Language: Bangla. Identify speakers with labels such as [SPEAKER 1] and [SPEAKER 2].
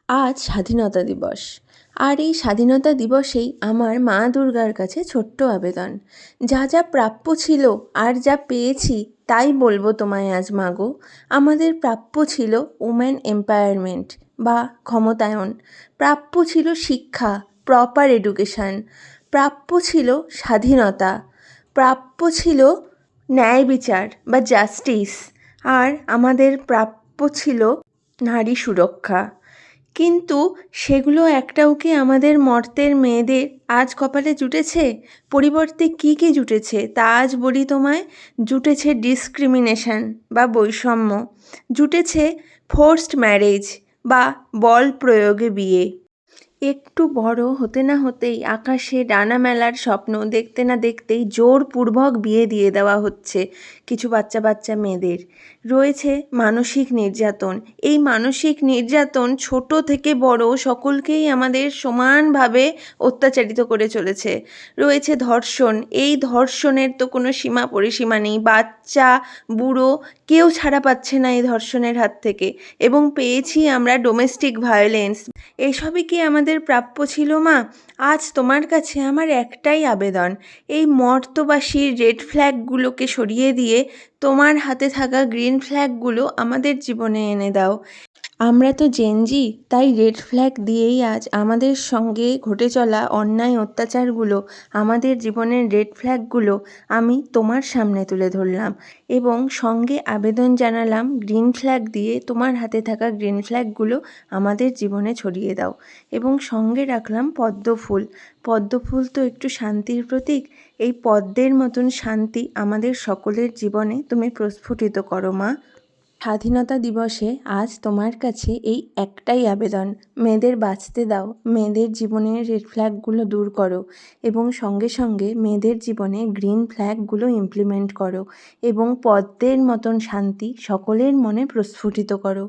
[SPEAKER 1] আজ স্বাধীনতা দিবস। আর এই স্বাধীনতা দিবসেই আমার মা দুর্গার কাছে ছোট্ট আবেদন। যা যা প্রাপ্য ছিল আর যা পেয়েছি তাই বলবো তোমায় আজ মাগো। আমাদের প্রাপ্য ছিল ওমেন এম্পায়ারমেন্ট বা ক্ষমতায়ন, প্রাপ্য ছিল শিক্ষা, প্রপার এডুকেশান, প্রাপ্য ছিল স্বাধীনতা, প্রাপ্য ছিল ন্যায় বিচার বা জাস্টিস, আর আমাদের প্রাপ্য ছিল নারী সুরক্ষা। কিন্তু সেগুলো একটাও কি আমাদের মর্তের মেয়েদের আজ কপালে জুটেছে? পরিবর্তে কী কী জুটেছে তা আজ বলি তোমায়। জুটেছে ডিসক্রিমিনেশন বা বৈষম্য, জুটেছে ফোর্সড ম্যারেজ বা বল প্রয়োগে বিয়ে। একটু বড় হতে না হতেই আকাশে ডানা মেলার স্বপ্ন দেখতে না দেখতেই জোরপূর্বক বিয়ে দিয়ে দেওয়া হচ্ছে কিছু বাচ্চা বাচ্চা মেয়েদের। রয়েছে মানসিক নির্যাতন। এই মানসিক নির্যাতন ছোট থেকে বড় সকলকেই আমাদের সমানভাবে অত্যাচারিত করে চলেছে। রয়েছে ধর্ষণ। এই ধর্ষণের তো কোনো সীমা পরিসীমা নেই। বাচ্চা বুড়ো কেউ ছাড়া পাচ্ছে না এই ধর্ষণের হাত থেকে। এবং পেয়েছি আমরা ডোমেস্টিক ভায়োলেন্স। এসবই কি আমাদের প্রাপ্য ছিল মা? আজ তোমার কাছে আমার একটাই আবেদন, এই মর্তবাসীর রেড ফ্ল্যাগগুলোকে সরিয়ে দিয়ে তোমার হাতে থাকা গ্রিন ফ্ল্যাগগুলো আমাদের জীবনে এনে দাও। আমরা তো জেনজি, তাই রেড ফ্ল্যাগ দিয়েই আজ আমাদের সঙ্গে ঘটে চলা অন্যায় অত্যাচারগুলো, আমাদের জীবনের রেড ফ্ল্যাগগুলো আমি তোমার সামনে তুলে ধরলাম এবং সঙ্গে আবেদন জানালাম গ্রিন ফ্ল্যাগ দিয়ে তোমার হাতে থাকা গ্রিন ফ্ল্যাগগুলো আমাদের জীবনে ছড়িয়ে দাও। এবং সঙ্গে রাখলাম পদ্ম ফুল। পদ্ম ফুল তো একটু শান্তির প্রতীক। এই পদ্মের মতন শান্তি আমাদের সকলের জীবনে তুমি প্রস্ফুটিত করো মা। স্বাধীনতা দিবসে আজ তোমার কাছে এই একটাই আবেদন, মেয়েদের বাঁচতে দাও, মেয়েদের জীবনের রেড ফ্ল্যাগগুলো দূর করো এবং সঙ্গে সঙ্গে মেয়েদের জীবনে গ্রিন ফ্ল্যাগগুলো ইমপ্লিমেন্ট করো এবং পদ্মের মতন শান্তি সকলের মনে প্রস্ফুটিত করো।